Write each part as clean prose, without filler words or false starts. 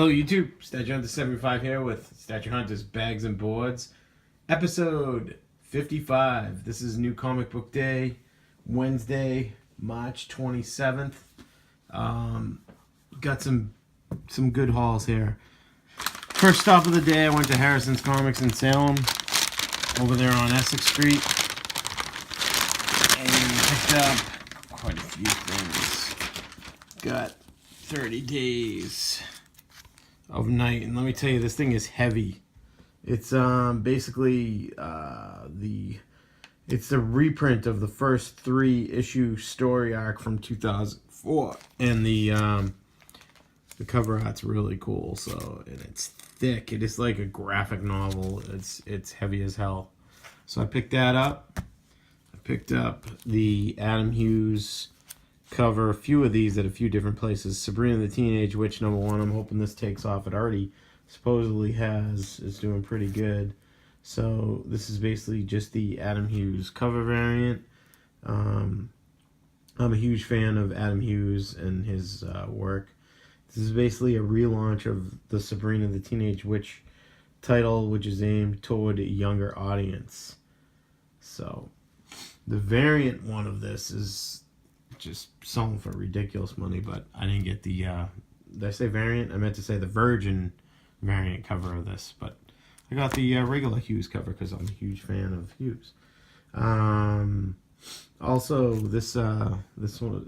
Hello YouTube, StatueHunter75 here with StatueHunter's Bags and Boards, episode 55. This is New Comic Book Day, Wednesday, March 27th. Got some good hauls here. First stop of the day, I went to Harrison's Comics in Salem, over there on Essex Street, and picked up quite a few things. Got 30 Days of Night, and let me tell you, this thing is heavy. It's basically it's the reprint of the first 3-issue story arc from 2004, and the cover art's really cool. So, and it's thick. It is like a graphic novel. It's heavy as hell. So I picked that up. I picked up the Adam Hughes cover, a few of these at a few different places. Sabrina the Teenage Witch #1. I'm hoping this takes off. It already supposedly has. It's doing pretty good. So this is basically just the Adam Hughes cover variant. I'm a huge fan of Adam Hughes and his work. This is basically a relaunch of the Sabrina the Teenage Witch title, which is aimed toward a younger audience. So the variant one of this is just selling for ridiculous money, but I didn't get the did I say variant? I meant to say the Virgin variant cover of this, but I got the regular Hughes cover because I'm a huge fan of Hughes. Also, this one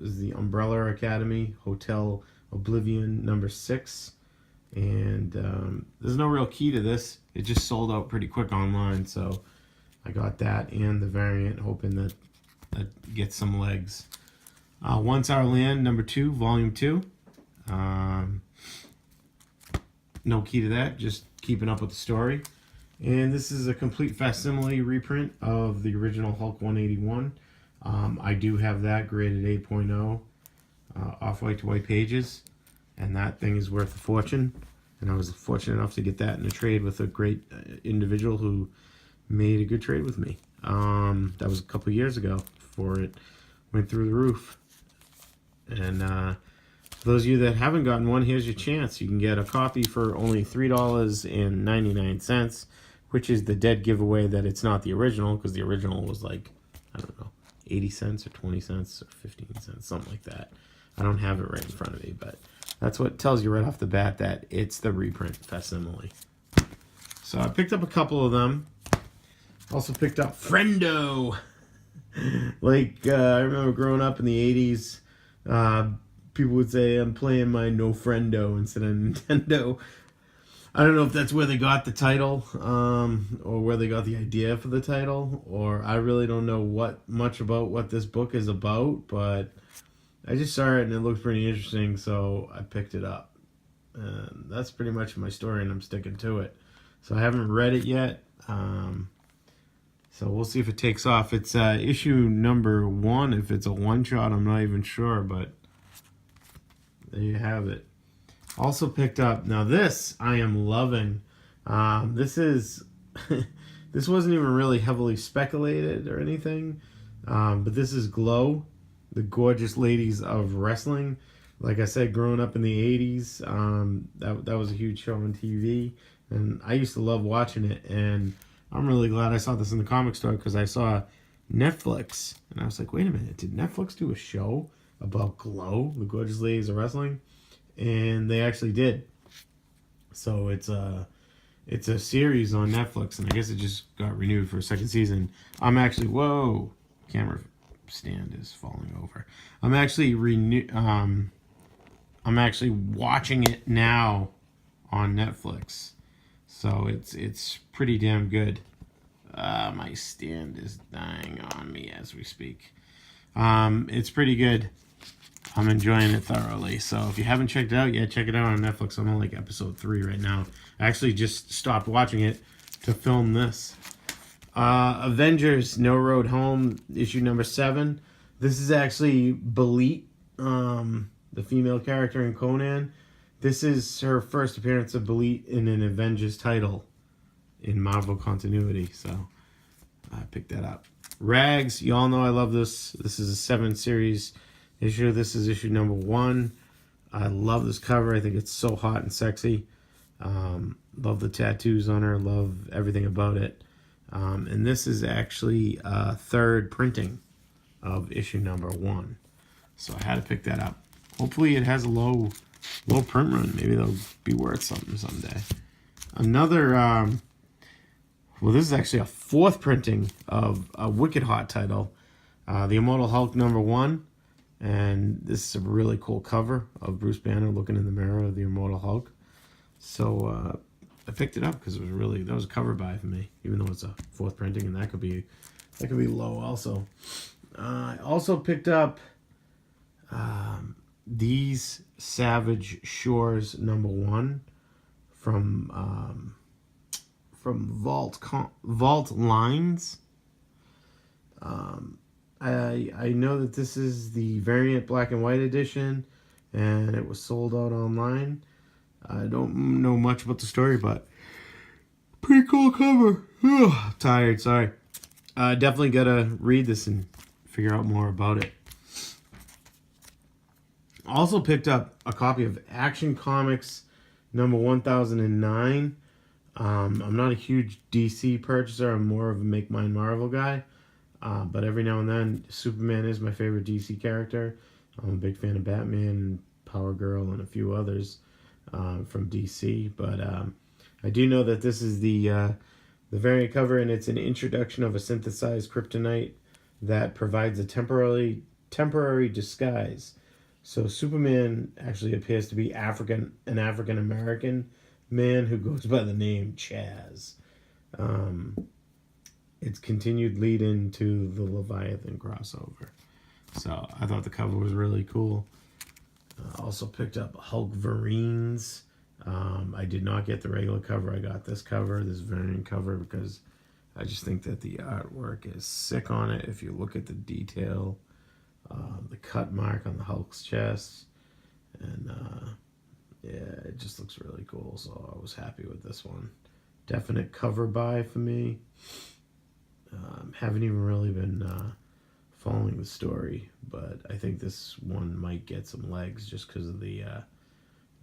is the Umbrella Academy Hotel Oblivion #6, and there's no real key to this. It just sold out pretty quick online, so I got that and the variant, hoping that gets some legs. Once Our Land #2, Volume 2. No key to that, just keeping up with the story. And this is a complete facsimile reprint of the original Hulk 181. I do have that graded 8.0, off-white to white pages, and that thing is worth a fortune. And I was fortunate enough to get that in a trade with a great individual who made a good trade with me. That was a couple years ago before it went through the roof. And for those of you that haven't gotten one, here's your chance. You can get a copy for only $3.99, which is the dead giveaway that it's not the original, because the original was like, I don't know, 80 cents or 20 cents or 15 cents, something like that. I don't have it right in front of me, but that's what tells you right off the bat that it's the reprint facsimile. So I picked up a couple of them. Also picked up Friendo. Like, I remember growing up in the 80s, people would say, I'm playing my No Friendo instead of Nintendo. I don't know if that's where they got the title, or where they got the idea for the title, or I really don't know much about what this book is about, but I just saw it and it looked pretty interesting, so I picked it up. And that's pretty much my story, and I'm sticking to it. So I haven't read it yet, so we'll see if it takes off. It's issue #1. If it's a one-shot, I'm not even sure, but there you have it. Also picked up, now this I am loving. This is, this wasn't even really heavily speculated or anything, but this is Glow, the Gorgeous Ladies of Wrestling. Like I said, growing up in the 80s, that was a huge show on TV, and I used to love watching it, and I'm really glad I saw this in the comic store, because I saw Netflix, and I was like, wait a minute, did Netflix do a show about Glow, the Gorgeous Ladies of Wrestling? And they actually did. So it's a series on Netflix, and I guess it just got renewed for a second season. I'm actually, whoa, camera stand is falling over. I'm actually watching it now on Netflix. So it's pretty damn good. My stand is dying on me as we speak. It's pretty good. I'm enjoying it thoroughly. So if you haven't checked it out yet, check it out on Netflix. I'm on like episode 3 right now. I actually just stopped watching it to film this. Avengers No Road Home, issue #7. This is actually Belit, the female character in Conan. This is her first appearance of Belit in an Avengers title in Marvel continuity, so I picked that up. Rags, you all know I love this. This is a 7 series issue. This is issue #1. I love this cover. I think it's so hot and sexy. Love the tattoos on her. Love everything about it. And this is actually a third printing of issue number 1. So I had to pick that up. Hopefully it has a low print run. Maybe they'll be worth something someday. Another, well, this is actually a 4th printing of a wicked hot title, The Immortal Hulk number 1. And this is a really cool cover of Bruce Banner looking in the mirror of the Immortal Hulk. So I picked it up because that was a cover buy for me, even though it's a 4th printing, and that could be low also. I also picked up these Savage Shores number 1 from Vault Lines. I know that this is the variant black and white edition, and it was sold out online. I don't know much about the story, but pretty cool cover. Ugh, tired, sorry. Definitely gotta read this and figure out more about it. Also picked up a copy of Action Comics number 1009. I'm not a huge DC purchaser. I'm more of a Make Mine Marvel guy. But every now and then, Superman is my favorite DC character. I'm a big fan of Batman, Power Girl, and a few others from DC. But I do know that this is the variant cover, and it's an introduction of a synthesized kryptonite that provides a temporary disguise. So Superman actually appears to be an African American man who goes by the name Chaz. It's continued lead into the Leviathan crossover. So I thought the cover was really cool. Also picked up Hulk Verines. I did not get the regular cover. I got this variant cover, because I just think that the artwork is sick on it. If you look at the detail, the cut mark on the Hulk's chest, and yeah, it just looks really cool. So I was happy with this one. Definite cover buy for me. Haven't even really been following the story, but I think this one might get some legs just because of the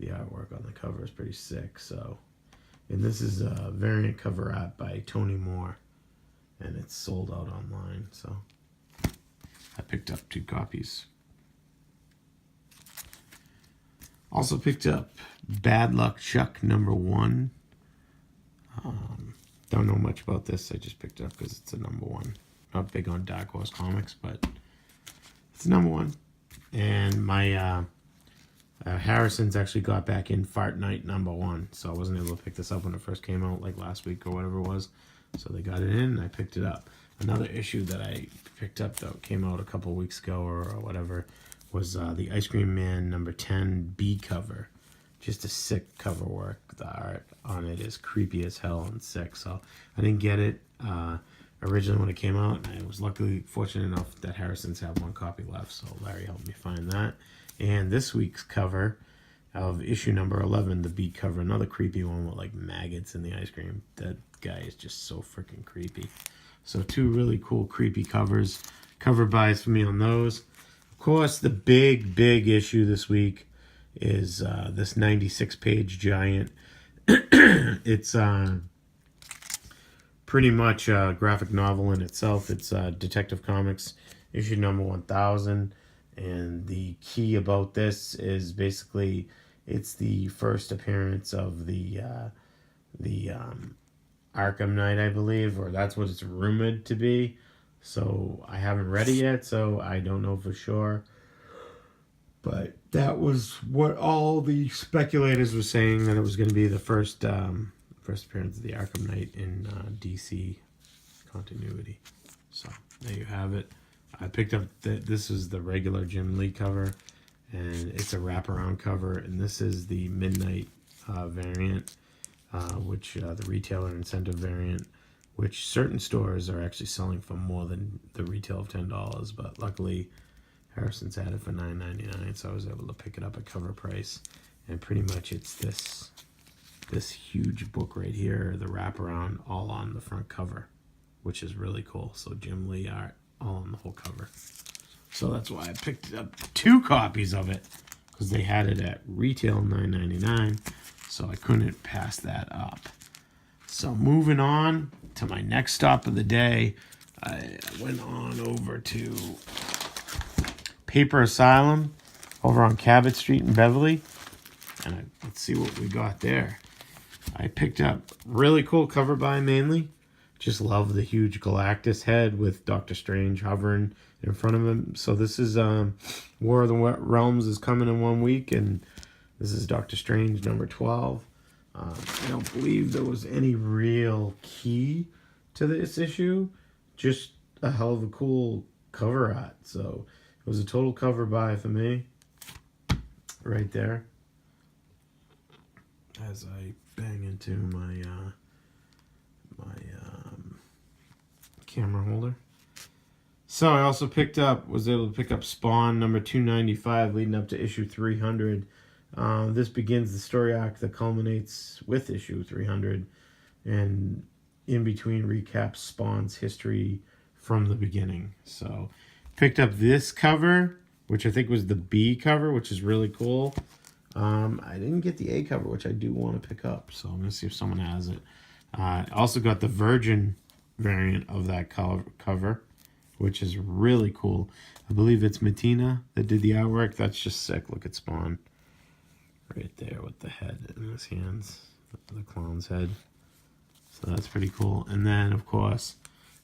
artwork on the cover is pretty sick. So, and this is a variant cover art by Tony Moore, and it's sold out online. So I picked up 2 copies. Also picked up Bad Luck Chuck number 1. Don't know much about this. I just picked it up because it's a number 1. Not big on Dark Horse Comics, but it's number 1. And my Harrison's actually got back in Fart Night number 1, so I wasn't able to pick this up when it first came out, like last week or whatever it was. So they got it in, and I picked it up. Another issue that I picked up that came out a couple weeks ago or whatever was the Ice Cream Man number 10 B cover. Just a sick cover work. The art on it is creepy as hell and sick. So I didn't get it originally when it came out. I was luckily fortunate enough that Harrison's had 1 copy left, so Larry helped me find that. And this week's cover of issue number 11, the B cover, another creepy one with like maggots in the ice cream. That guy is just so freaking creepy. So 2 really cool creepy cover buys for me on those. Of course, the big issue this week is this 96-page giant. It's pretty much a graphic novel in itself. It's Detective Comics issue number 1000, and the key about this is basically it's the first appearance of the Arkham Knight, I believe, or that's what it's rumored to be. So I haven't read it yet, so I don't know for sure. But that was what all the speculators were saying, that it was going to be the first appearance of the Arkham Knight in DC continuity. So there you have it. I picked up this is the regular Jim Lee cover, and it's a wraparound cover, and this is the Midnight variant, which the retailer incentive variant, which certain stores are actually selling for more than the retail of $10, but luckily Harrison's had it for $9.99, so I was able to pick it up at cover price. And pretty much it's this huge book right here, the wraparound, all on the front cover, which is really cool. So Jim Lee art all on the whole cover. So that's why I picked up 2 copies of it, because they had it at retail $9.99, so I couldn't pass that up. So moving on to my next stop of the day, I went on over to Paper Asylum over on Cabot Street in Beverly, and let's see what we got there. I picked up really cool cover by mainly. Just love the huge Galactus head with Doctor Strange hovering in front of him. So this is War of the Realms is coming in 1 week, and this is Doctor Strange number 12. I don't believe there was any real key to this issue. Just a hell of a cool cover art. So it was a total cover buy for me. Right there. As I bang into my camera holder. So I also was able to pick up Spawn number 295 leading up to issue 300. This begins the story arc that culminates with issue 300, and in between recaps Spawn's history from the beginning. So picked up this cover, which I think was the B cover, which is really cool. I didn't get the A cover, which I do want to pick up, so I'm going to see if someone has it. I also got the Virgin variant of that cover, which is really cool. I believe it's Matina that did the artwork. That's just sick. Look at Spawn right there with the head in his hands, the clown's head. So that's pretty cool. And then, of course,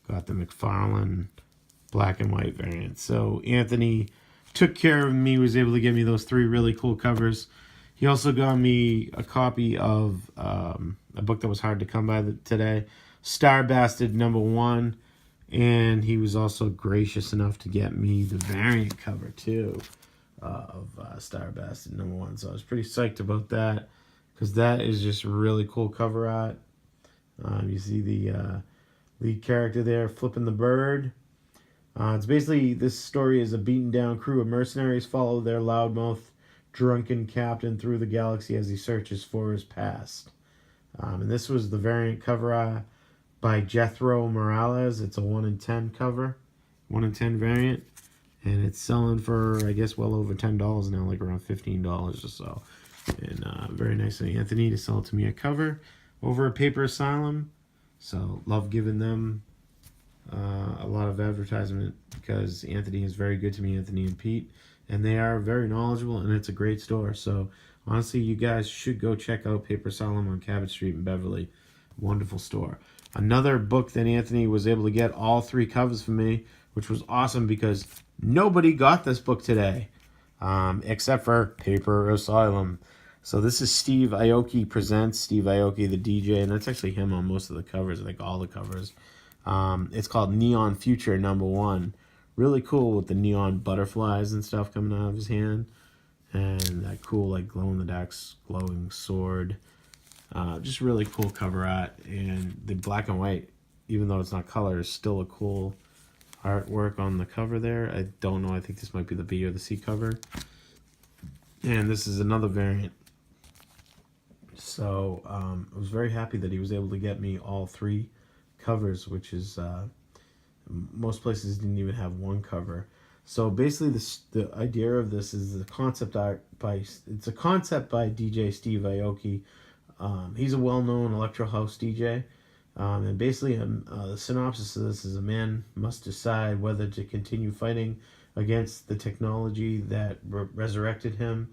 got the McFarlane black and white variant. So Anthony took care of me, was able to get me those 3 really cool covers. He also got me a copy of a book that was hard to come by today, Star Bastard number 1, and he was also gracious enough to get me the variant cover too of Star Bastard number 1. So I was pretty psyched about that, because that is just really cool cover art. You see the lead character there flipping the bird. It's basically, this story is a beaten down crew of mercenaries follow their loudmouth drunken captain through the galaxy as he searches for his past. And this was the variant cover by Jethro Morales. It's a 1 in 10 cover, 1 in 10 variant, and it's selling for, I guess, well over $10 now, like around $15 or so. And very nice of Anthony to sell it to me a cover over at Paper Asylum. So love giving them a lot of advertisement, because Anthony is very good to me, Anthony and Pete, and they are very knowledgeable, and it's a great store. So honestly, you guys should go check out Paper Asylum on Cabot Street in Beverly. Wonderful store. Another book that Anthony was able to get all 3 covers for me, which was awesome because nobody got this book today except for Paper Asylum. So this is Steve Aoki Presents, Steve Aoki the DJ, and that's actually him on most of the covers, I think all the covers. It's called Neon Future number 1. Really cool with the neon butterflies and stuff coming out of his hand. And that cool, like, glow-in-the-dark glowing sword. Just really cool cover art. And the black and white, even though it's not color, is still a cool artwork on the cover there. I don't know. I think this might be the B or the C cover. And this is another variant. So I was very happy that he was able to get me all 3 covers, which is most places didn't even have 1 cover. So basically the idea of this is the concept art it's a concept by DJ Steve Aoki. He's a well-known electro house DJ, and basically the synopsis of this is: a man must decide whether to continue fighting against the technology that resurrected him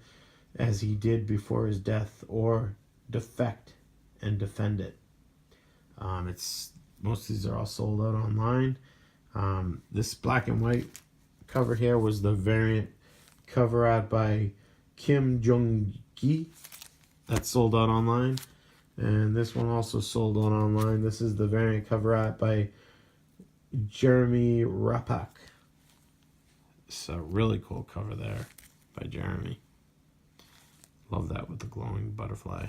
as he did before his death, or defect and defend it. Most of these are all sold out online. This black and white cover here was the variant cover art by Kim Jong-gi. That's sold out online. And this one also sold out online. This is the variant cover art by Jeremy Rapak. So really cool cover there by Jeremy. Love that with the glowing butterfly.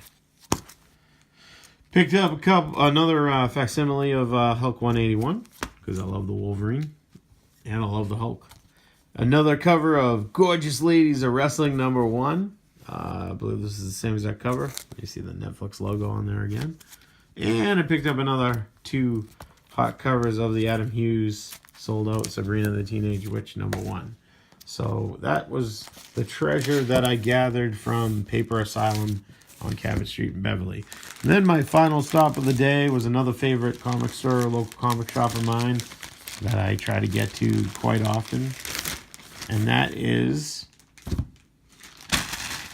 Picked up another facsimile of Hulk 181, because I love the Wolverine and I love the Hulk. Another cover of Gorgeous Ladies of Wrestling number 1. I believe this is the same exact cover. You see the Netflix logo on there again. And I picked up another 2 hot covers of the Adam Hughes sold out Sabrina the Teenage Witch number 1. So that was the treasure that I gathered from Paper Asylum on Cabot Street in Beverly. And then my final stop of the day was another favorite comic store, local comic shop of mine that I try to get to quite often. And that is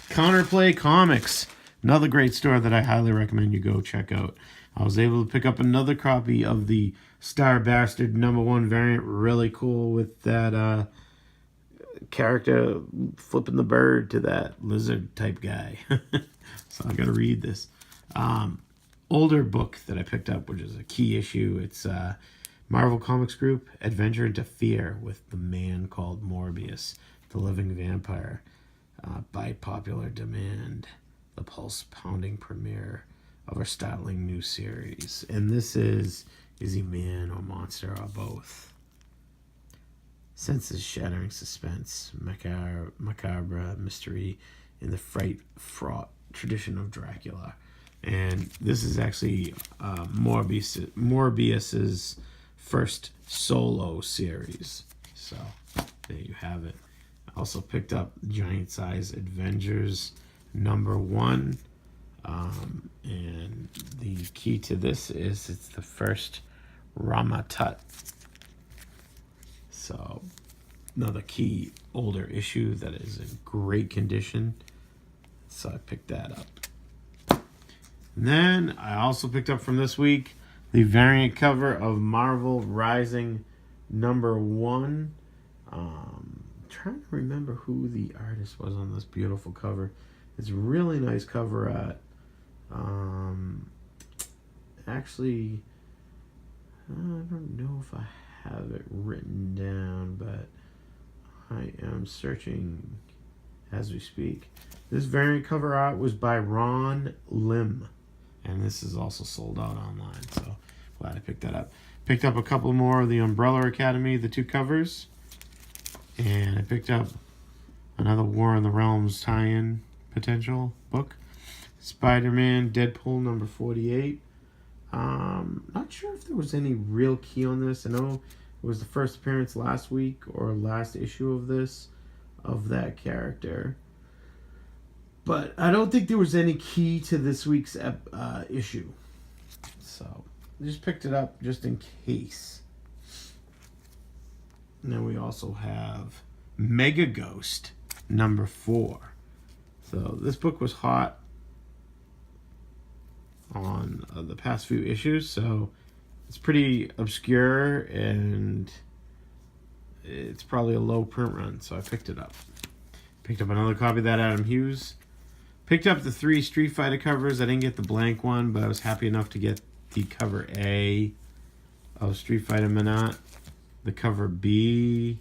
Counterplay Comics. Another great store that I highly recommend you go check out. I was able to pick up another copy of the Star Bastard #1 variant. Really cool with that character flipping the bird to that lizard type guy. So I gotta read this. Older book that I picked up, which is a key issue. It's Marvel Comics Group, Adventure into Fear, with the man called Morbius, the living vampire. By popular demand, the pulse-pounding premiere of our startling new series. And this is he man or monster or both? Senses-shattering suspense, macabre mystery in the fright-fraught tradition of Dracula. And this is actually Morbius's first solo series. So there you have it. I also picked up Giant Size Avengers #1. And the key to this is it's the first Ramatut. So another key older issue that is in great condition. So I picked that up. And then I also picked up from this week the variant cover of Marvel Rising #1. Trying to remember who the artist was on this beautiful cover. It's a really nice cover art. Actually, I don't know if I have it written down, but I am searching as we speak. This variant cover art was by Ron Lim, and this is also sold out online, so glad I picked that up. Picked up a couple more of the Umbrella Academy, the 2 covers, and I picked up another War in the Realms tie-in potential book. Spider-Man Deadpool #48. Not sure if there was any real key on this. I know it was the first appearance last week or last issue of this, of that character. But I don't think there was any key to this week's issue. So I just picked it up just in case. And then we also have Mega Ghost #4. So this book was hot on the past few issues, so it's pretty obscure and it's probably a low print run, so I picked it up. Picked up another copy of that Adam Hughes. Picked up the 3 Street Fighter covers. I didn't get the blank one, but I was happy enough to get the cover A of Street Fighter Minot, the cover B,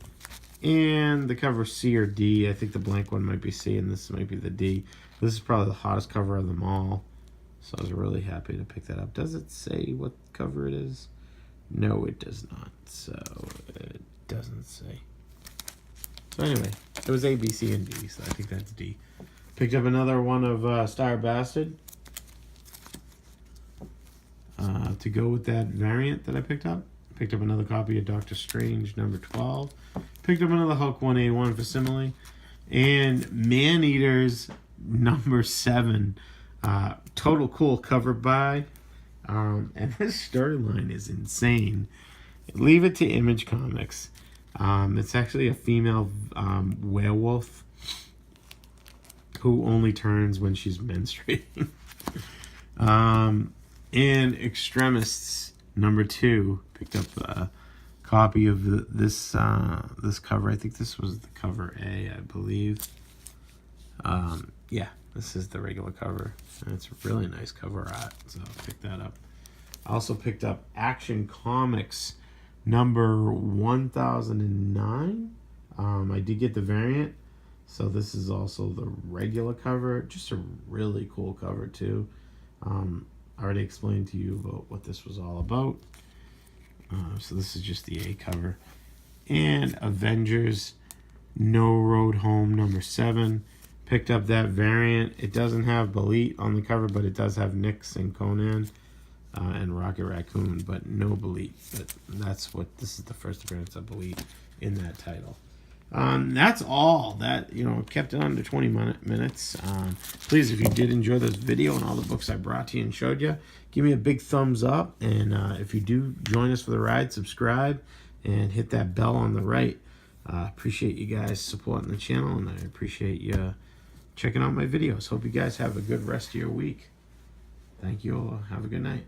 and the cover C or D. I think the blank one might be C and this might be the D. This is probably the hottest cover of them all. So I was really happy to pick that up. Does it say what cover it is? No, it does not. So it doesn't say. So anyway, it was A, B, C, and D. So I think that's D. Picked up another one of Star Bastard. To go with that variant that I picked up. Picked up another copy of Doctor Strange #12. Picked up another Hulk 181 facsimile. And Man-Eaters #7. Total cool cover by. And this storyline is insane. Leave it to Image Comics. It's actually a female werewolf who only turns when she's menstruating. And Extremists #2. Picked up a copy of this cover. I think this was the cover A, I believe. Yeah, this is the regular cover. And it's a really nice cover art, so I'll pick that up. I also picked up Action Comics #1009. I did get the variant, so this is also the regular cover. Just a really cool cover too. I already explained to you about what this was all about. So this is just the A cover. And Avengers No Road Home #7. Picked up that variant. It doesn't have Belit on the cover, but it does have Nyx and Conan and Rocket Raccoon, but no Belit. But this is the first appearance of Belit in that title. That's all. That, kept it under 20 minutes. Please, if you did enjoy this video and all the books I brought to you and showed you, give me a big thumbs up. And if you do join us for the ride, subscribe and hit that bell on the right. Appreciate you guys supporting the channel, and I appreciate you checking out my videos. Hope you guys have a good rest of your week. Thank you all. Have a good night.